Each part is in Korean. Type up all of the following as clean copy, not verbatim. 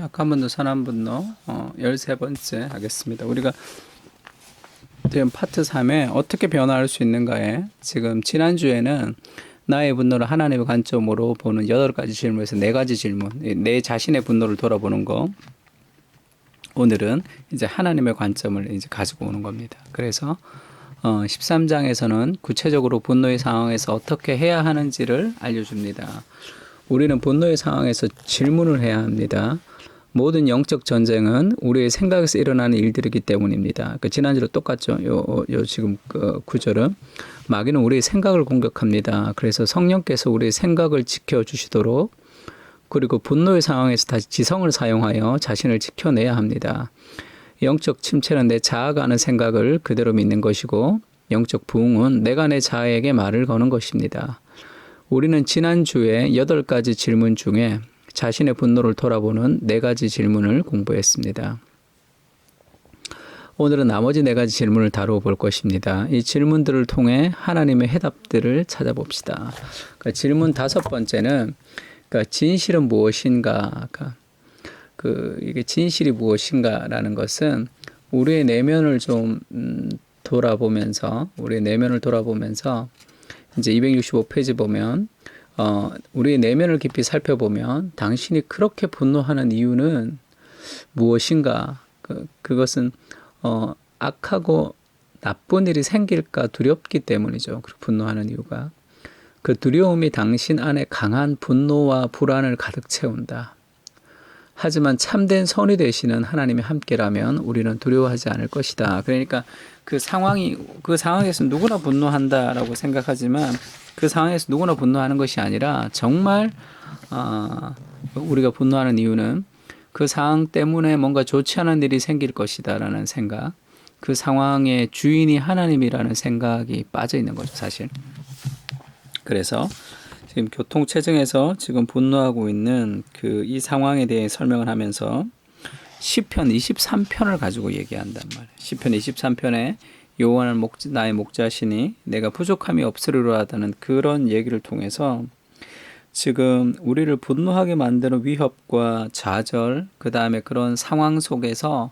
자, 강분노, 선한분노 13번째 하겠습니다. 우리가 지금 파트 3에 어떻게 변화할 수 있는가에 지금 지난주에는 나의 분노를 하나님의 관점으로 보는 8가지 질문에서 4가지 질문, 내 자신의 분노를 돌아보는 거. 오늘은 이제 하나님의 관점을 이제 가지고 오는 겁니다. 그래서 13장에서는 구체적으로 분노의 상황에서 어떻게 해야 하는지를 알려줍니다. 우리는 분노의 상황에서 질문을 해야 합니다. 모든 영적 전쟁은 우리의 생각에서 일어나는 일들이기 때문입니다. 지난주로 똑같죠. 요 지금 그 구절은 마귀는 우리의 생각을 공격합니다. 그래서 성령께서 우리의 생각을 지켜주시도록, 그리고 분노의 상황에서 다시 지성을 사용하여 자신을 지켜내야 합니다. 영적 침체는 내 자아가 하는 생각을 그대로 믿는 것이고, 영적 부흥은 내가 내 자아에게 말을 거는 것입니다. 우리는 지난주에 8가지 질문 중에 자신의 분노를 돌아보는 4가지 질문을 공부했습니다. 오늘은 나머지 4가지 질문을 다루어 볼 것입니다. 이 질문들을 통해 하나님의 해답들을 찾아봅시다. 그러니까 질문 5번째는 진실은 무엇인가? 이게 진실이 무엇인가라는 것은 우리의 내면을 좀 돌아보면서 이제 265페이지 보면 우리의 내면을 깊이 살펴보면 당신이 그렇게 분노하는 이유는 무엇인가? 그것은 악하고 나쁜 일이 생길까 두렵기 때문이죠. 분노하는 이유가. 그 두려움이 당신 안에 강한 분노와 불안을 가득 채운다. 하지만 참된 선이 되시는 하나님의 함께라면 우리는 두려워하지 않을 것이다. 그러니까 그 상황에서 누구나 분노한다라고 생각하지만 그 상황에서 누구나 분노하는 것이 아니라 정말 우리가 분노하는 이유는 그 상황 때문에 뭔가 좋지 않은 일이 생길 것이다라는 생각, 그 상황의 주인이 하나님이라는 생각이 빠져 있는 거죠, 사실. 그래서 지금 교통체증에서 지금 분노하고 있는 이 상황에 대해 설명을 하면서 시편 23편을 가지고 얘기한단 말이에요. 시편 23편에 여호와는 나의 목자시니 내가 부족함이 없으리로다 하는 그런 얘기를 통해서 지금 우리를 분노하게 만드는 위협과 좌절, 그 다음에 그런 상황 속에서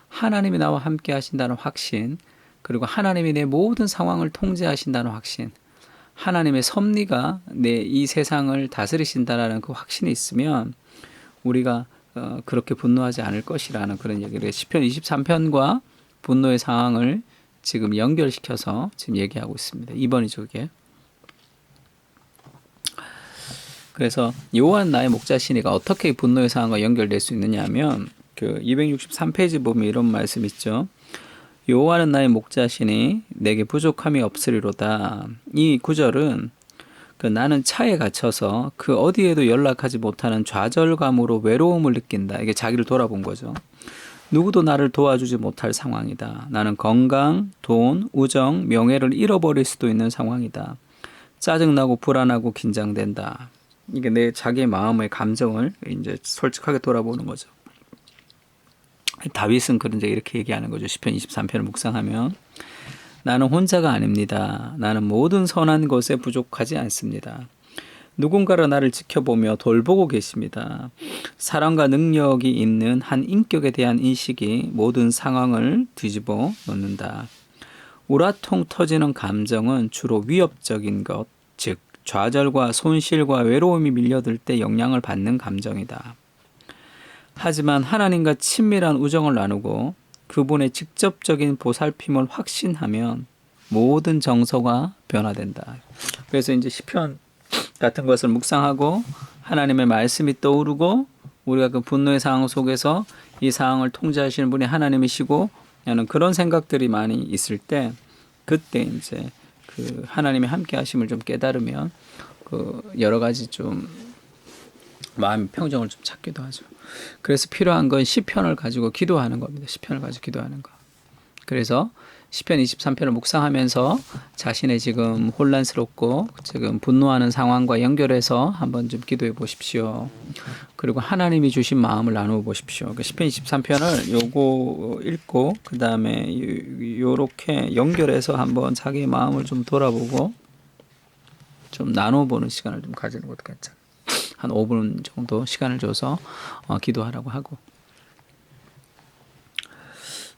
하나님이 나와 함께 하신다는 확신, 그리고 하나님이 내 모든 상황을 통제하신다는 확신, 하나님의 섭리가 이 세상을 다스리신다라는 그 확신이 있으면 우리가 그렇게 분노하지 않을 것이라는 그런 얘기를 시편 23편과 분노의 상황을 지금 연결시켜서 지금 얘기하고 있습니다. 2번이죠, 이게. 그래서 여호와는 나의 목자시니가 어떻게 분노의 상황과 연결될 수 있느냐 하면 263페이지 보면 이런 말씀 있죠. 여호와는 나의 목자시니 내게 부족함이 없으리로다. 이 구절은 나는 차에 갇혀서 그 어디에도 연락하지 못하는 좌절감으로 외로움을 느낀다. 이게 자기를 돌아본 거죠. 누구도 나를 도와주지 못할 상황이다. 나는 건강, 돈, 우정, 명예를 잃어버릴 수도 있는 상황이다. 짜증나고 불안하고 긴장된다. 이게 내 자기의 마음의 감정을 이제 솔직하게 돌아보는 거죠. 다윗은 그런 데 이렇게 얘기하는 거죠. 시편 23편을 묵상하면 나는 혼자가 아닙니다. 나는 모든 선한 것에 부족하지 않습니다. 누군가가 나를 지켜보며 돌보고 계십니다. 사랑과 능력이 있는 한 인격에 대한 인식이 모든 상황을 뒤집어 놓는다. 우라통 터지는 감정은 주로 위협적인 것, 즉 좌절과 손실과 외로움이 밀려들 때 영향을 받는 감정이다. 하지만 하나님과 친밀한 우정을 나누고 그분의 직접적인 보살핌을 확신하면 모든 정서가 변화된다. 그래서 이제 시편 같은 것을 묵상하고 하나님의 말씀이 떠오르고 우리가 그 분노의 상황 속에서 이 상황을 통제하시는 분이 하나님이시고 하는 그런 생각들이 많이 있을 때 그때 이제 그 하나님의 함께 하심을 좀 깨달으면 여러 가지 좀 마음의 평정을 좀 찾기도 하죠. 그래서 필요한 건 시편을 가지고 기도하는 겁니다. 시편을 가지고 기도하는 거. 그래서 시편 23편을 묵상하면서 자신의 지금 혼란스럽고 지금 분노하는 상황과 연결해서 한번 좀 기도해 보십시오. 그리고 하나님이 주신 마음을 나누어 보십시오. 시편 23편을 요거 읽고 그 다음에 요렇게 연결해서 한번 자기의 마음을 좀 돌아보고 좀 나눠보는 시간을 좀 가지는 것도 괜찮아요. 한 5분 정도 시간을 줘서 기도하라고 하고.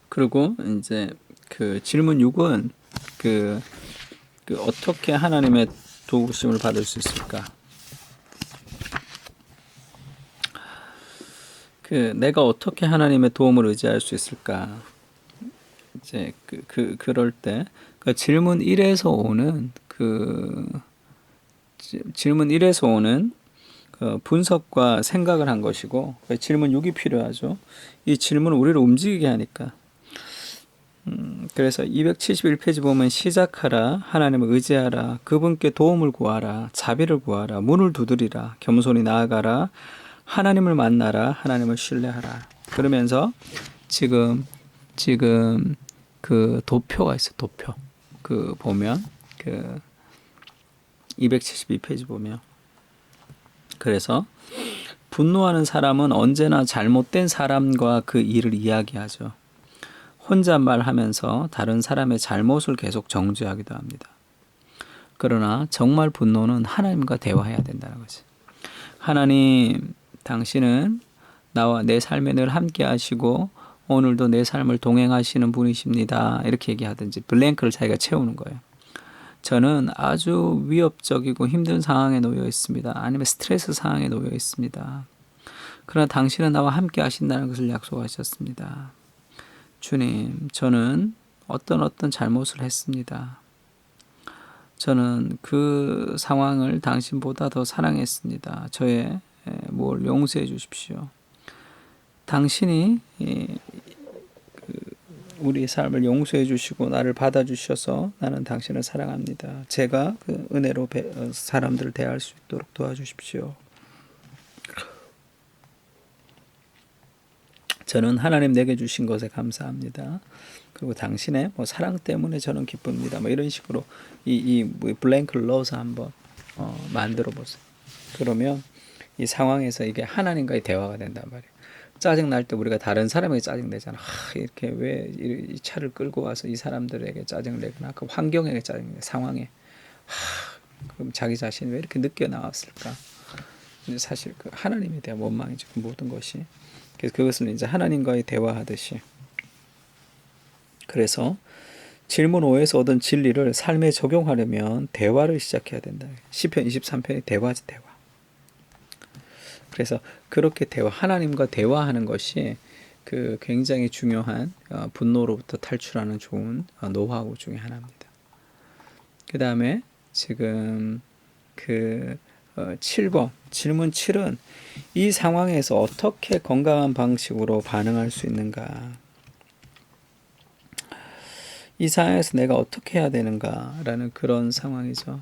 그리고 이제 그 질문 6은 그 어떻게 하나님의 도우심을 받을 수 있을까? 내가 어떻게 하나님의 도움을 의지할 수 있을까? 이제 그럴 때 질문 1에서 오는 질문 1에서 오는 분석과 생각을 한 것이고, 질문 6이 필요하죠. 이 질문은 우리를 움직이게 하니까. 그래서 271페이지 보면 시작하라, 하나님을 의지하라, 그분께 도움을 구하라, 자비를 구하라, 문을 두드리라, 겸손히 나아가라, 하나님을 만나라, 하나님을 신뢰하라. 그러면서 지금 그 도표가 있어, 도표. 보면 272페이지 보면, 그래서 분노하는 사람은 언제나 잘못된 사람과 그 일을 이야기하죠. 혼잣말하면서 다른 사람의 잘못을 계속 정죄하기도 합니다. 그러나 정말 분노는 하나님과 대화해야 된다는 거지. 하나님, 당신은 나와 내 삶에 늘 함께 하시고 오늘도 내 삶을 동행하시는 분이십니다. 이렇게 얘기하든지 블랭크를 자기가 채우는 거예요. 저는 아주 위협적이고 힘든 상황에 놓여 있습니다. 아니면 스트레스 상황에 놓여 있습니다. 그러나 당신은 나와 함께 하신다는 것을 약속하셨습니다. 주님, 저는 어떤 잘못을 했습니다. 저는 그 상황을 당신보다 더 사랑했습니다. 저의 뭘 용서해 주십시오. 당신이 우리 삶을 용서해 주시고 나를 받아주셔서 나는 당신을 사랑합니다. 제가 그 은혜로 사람들을 대할 수 있도록 도와주십시오. 저는 하나님 내게 주신 것에 감사합니다. 그리고 당신의 사랑 때문에 저는 기쁩니다. 이런 식으로 이 블랭크를 넣어서 한번 만들어 보세요. 그러면 이 상황에서 이게 하나님과의 대화가 된단 말이에요. 짜증 날 때 우리가 다른 사람에게 짜증 내잖아. 이렇게 왜 이 차를 끌고 와서 이 사람들에게 짜증을 내거나 그 환경에게 짜증 내, 상황에. 그럼 자기 자신이 왜 이렇게 늦게 나왔을까? 근데 사실 그 하나님에 대한 원망이죠. 그 모든 것이. 그래서 그것을 이제 하나님과의 대화하듯이. 그래서 질문 5에서 얻은 진리를 삶에 적용하려면 대화를 시작해야 된다. 시편 23편이 대화지, 대화. 그래서 그렇게 하나님과 대화하는 것이 굉장히 중요한 분노로부터 탈출하는 좋은 노하우 중에 하나입니다. 그 다음에 지금 7번 질문 7은 이 상황에서 어떻게 건강한 방식으로 반응할 수 있는가, 이 상황에서 내가 어떻게 해야 되는가라는 그런 상황이죠.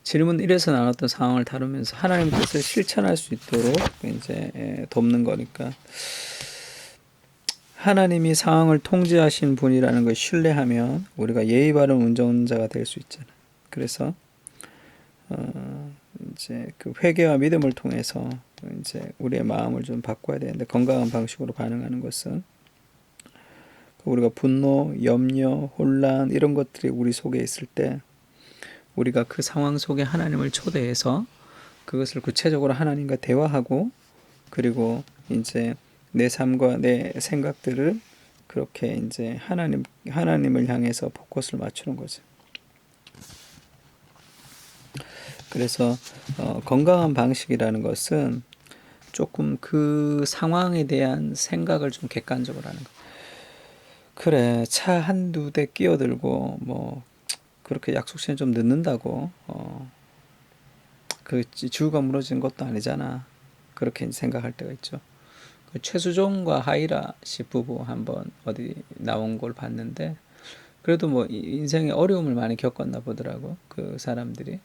질문 1에서 나눴던 상황을 다루면서 하나님 뜻을 실천할 수 있도록 이제 돕는 거니까, 하나님이 상황을 통제하신 분이라는 걸 신뢰하면 우리가 예의 바른 운전자가 될 수 있잖아요. 그래서 이제 그 회개와 믿음을 통해서 이제 우리의 마음을 좀 바꿔야 되는데, 건강한 방식으로 반응하는 것은 우리가 분노, 염려, 혼란 이런 것들이 우리 속에 있을 때 우리가 그 상황 속에 하나님을 초대해서 그것을 구체적으로 하나님과 대화하고, 그리고 이제 내 삶과 내 생각들을 그렇게 이제 하나님을 향해서 포커스를 맞추는 거죠. 그래서 건강한 방식이라는 것은 조금 그 상황에 대한 생각을 좀 객관적으로 하는 거. 그래, 차 한두 대 끼어들고 그렇게 약속 시간 좀 늦는다고 그 주가 무너진 것도 아니잖아. 그렇게 생각할 때가 있죠. 최수종과 하이라 씨 부부 한번 어디 나온 걸 봤는데, 그래도 인생에 어려움을 많이 겪었나 보더라고. 그 사람들이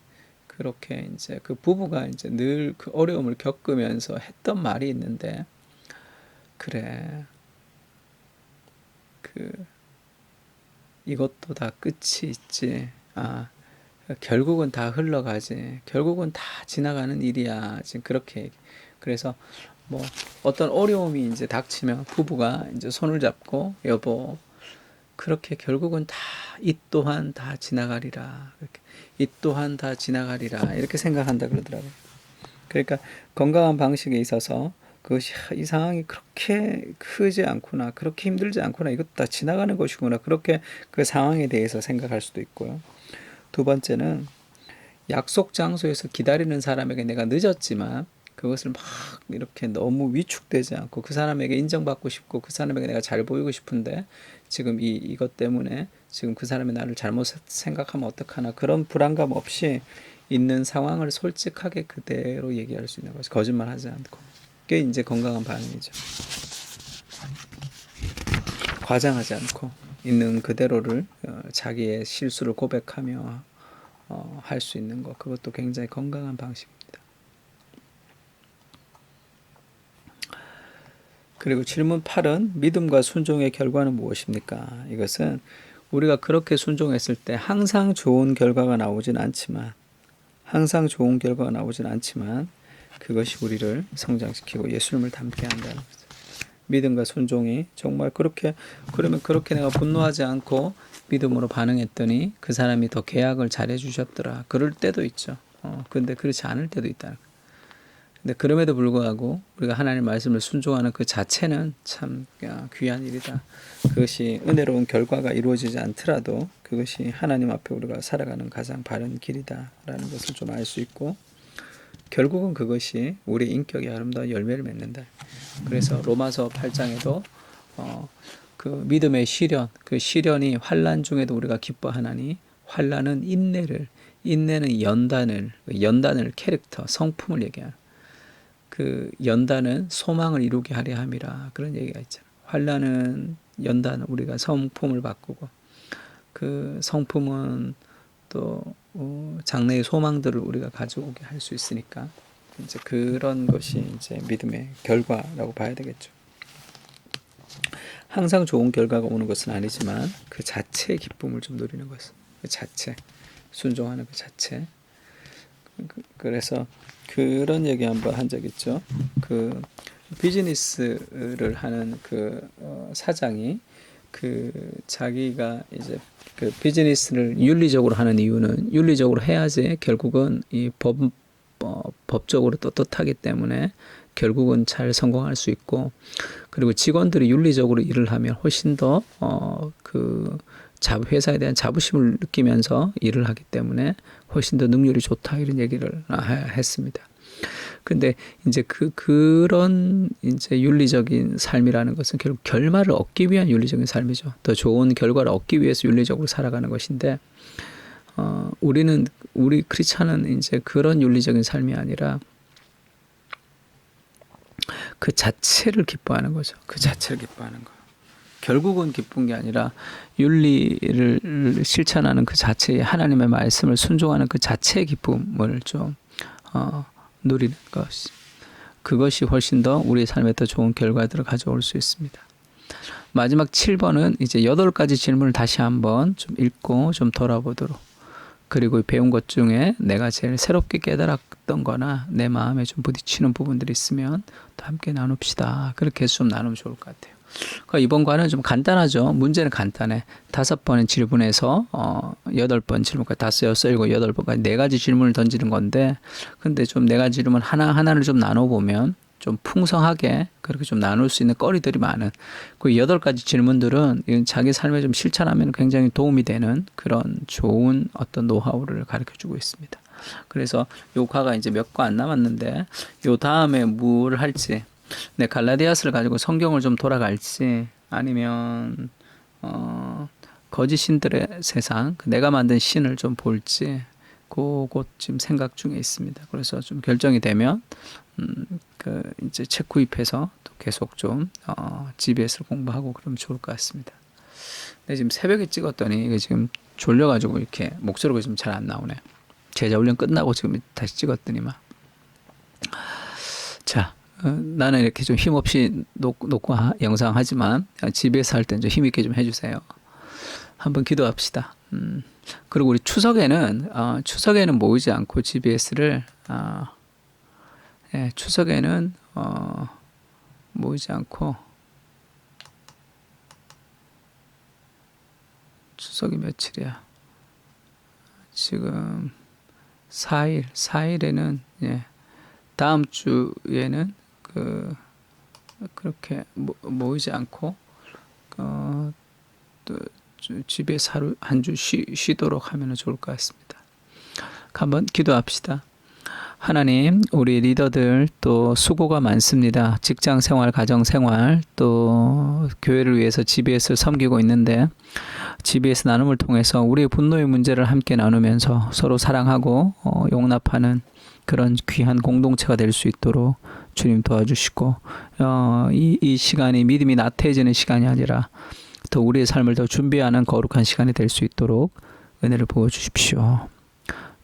그렇게 이제 그 부부가 이제 늘 그 어려움을 겪으면서 했던 말이 있는데, 그래, 이것도 다 끝이 있지. 결국은 다 흘러가지. 결국은 다 지나가는 일이야. 지금 그렇게. 그래서 어떤 어려움이 이제 닥치면 부부가 이제 손을 잡고, 여보, 그렇게 결국은 이 또한 다 지나가리라. 이 또한 다 지나가리라. 이렇게 생각한다 그러더라고요. 그러니까 건강한 방식에 있어서 그것이 이 상황이 그렇게 크지 않구나, 그렇게 힘들지 않구나, 이것도 다 지나가는 것이구나, 그렇게 그 상황에 대해서 생각할 수도 있고요. 두 번째는 약속 장소에서 기다리는 사람에게 내가 늦었지만 그것을 막 이렇게 너무 위축되지 않고 그 사람에게 인정받고 싶고 그 사람에게 내가 잘 보이고 싶은데 지금 이것 때문에 지금 그 사람이 나를 잘못 생각하면 어떡하나, 그런 불안감 없이 있는 상황을 솔직하게 그대로 얘기할 수 있는 거죠. 거짓말하지 않고. 그게 이제 건강한 반응이죠. 과장하지 않고 있는 그대로를 자기의 실수를 고백하며 할 수 있는 것, 그것도 굉장히 건강한 방식입니다. 그리고 질문 8은 믿음과 순종의 결과는 무엇입니까? 이것은 우리가 그렇게 순종했을 때 항상 좋은 결과가 나오진 않지만 그것이 우리를 성장시키고 예수님을 닮게 한다는 거죠. 믿음과 순종이 정말 그러면 그렇게 내가 분노하지 않고 믿음으로 반응했더니 그 사람이 더 계약을 잘해 주셨더라. 그럴 때도 있죠. 근데 그렇지 않을 때도 있다. 근데 그럼에도 불구하고 우리가 하나님 말씀을 순종하는 그 자체는 참 귀한 일이다. 그것이 은혜로운 결과가 이루어지지 않더라도 그것이 하나님 앞에 우리가 살아가는 가장 바른 길이다라는 것을 좀 알 수 있고, 결국은 그것이 우리 인격의 아름다운 열매를 맺는다. 그래서 로마서 8장에도 그 믿음의 시련, 그 시련이 환난 중에도 우리가 기뻐하나니 환난은 인내는 연단을 캐릭터, 성품을 얘기하는, 그 연단은 소망을 이루게 하려 함이라, 그런 얘기가 있잖아요. 환난은 연단, 우리가 성품을 바꾸고 그 성품은 또 장래의 소망들을 우리가 가져오게 할 수 있으니까 이제 그런 것이 이제 믿음의 결과라고 봐야 되겠죠. 항상 좋은 결과가 오는 것은 아니지만 그 자체의 기쁨을 좀 누리는 것은, 그 자체, 순종하는 그 자체. 그래서 그런 얘기 한번 한 적 있죠. 그 비즈니스를 하는 그 사장이 그 자기가 이제 그 비즈니스를 윤리적으로 하는 이유는 윤리적으로 해야지 결국은 이 법적으로 떳떳하기 때문에 결국은 잘 성공할 수 있고, 그리고 직원들이 윤리적으로 일을 하면 훨씬 더 그 회사에 대한 자부심을 느끼면서 일을 하기 때문에 훨씬 더 능률이 좋다, 이런 얘기를 했습니다. 근데 이제 그런 이제 윤리적인 삶이라는 것은 결국 결말을 얻기 위한 윤리적인 삶이죠. 더 좋은 결과를 얻기 위해서 윤리적으로 살아가는 것인데, 우리 크리스찬은 이제 그런 윤리적인 삶이 아니라 그 자체를 기뻐하는 거죠. 그 자체를 기뻐하는 거. 결국은 기쁜 게 아니라 윤리를 실천하는 그 자체의 하나님의 말씀을 순종하는 그 자체의 기쁨을 좀 누리는 것이, 그것이 훨씬 더 우리 삶에 더 좋은 결과들을 가져올 수 있습니다. 마지막 7번은 이제 8가지 질문을 다시 한번 좀 읽고 좀 돌아보도록, 그리고 배운 것 중에 내가 제일 새롭게 깨달았던 거나 내 마음에 좀 부딪히는 부분들이 있으면 또 함께 나눕시다. 그렇게 해서 좀 나누면 좋을 것 같아요. 그러니까 이번 과는 좀 간단하죠. 문제는 간단해. 5번의 질문에서 8번 질문까지 5, 6, 7, 8번까지 4가지 질문을 던지는 건데, 근데 좀 4가지 질문 하나하나를 좀 나눠보면 좀 풍성하게 그렇게 좀 나눌 수 있는 거리들이 많은, 그 8가지 질문들은 자기 삶에 좀 실천하면 굉장히 도움이 되는 그런 좋은 어떤 노하우를 가르쳐 주고 있습니다. 그래서 요 과가 이제 몇 과 안 남았는데 요 다음에 뭘 할지, 갈라디아스를 가지고 성경을 좀 돌아갈지, 아니면 거짓 신들의 세상, 내가 만든 신을 좀 볼지, 그것 지금 생각 중에 있습니다. 그래서 좀 결정이 되면 이제 책 구입해서 또 계속 좀 GBS를 공부하고 그러면 좋을 것 같습니다. 근데 지금 새벽에 찍었더니 이게 지금 졸려가지고 이렇게 목소리가 지금 잘 안 나오네. 제자 훈련 끝나고 지금 다시 찍었더니만. 자, 나는 이렇게 좀 힘없이 녹고 영상 하지만 집에서 할 땐 좀 힘있게 좀 해주세요. 한번 기도합시다. 그리고 우리 추석에는 모이지 않고 GBS를 추석에는 모이지 않고, 추석이 며칠이야? 지금 4일에는 다음 주에는 그렇게 모이지 않고 또 집에서 하루 한 주 쉬도록 하면 좋을 것 같습니다. 한번 기도합시다. 하나님, 우리 리더들 또 수고가 많습니다. 직장 생활, 가정 생활, 또 교회를 위해서 GBS를 섬기고 있는데 GBS 나눔을 통해서 우리의 분노의 문제를 함께 나누면서 서로 사랑하고 용납하는 그런 귀한 공동체가 될 수 있도록 주님 도와주시고 이 시간이 믿음이 나태해지는 시간이 아니라 또 우리의 삶을 더 준비하는 거룩한 시간이 될 수 있도록 은혜를 부어주십시오.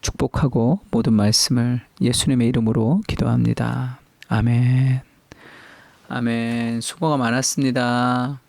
축복하고 모든 말씀을 예수님의 이름으로 기도합니다. 아멘. 아멘. 수고가 많았습니다.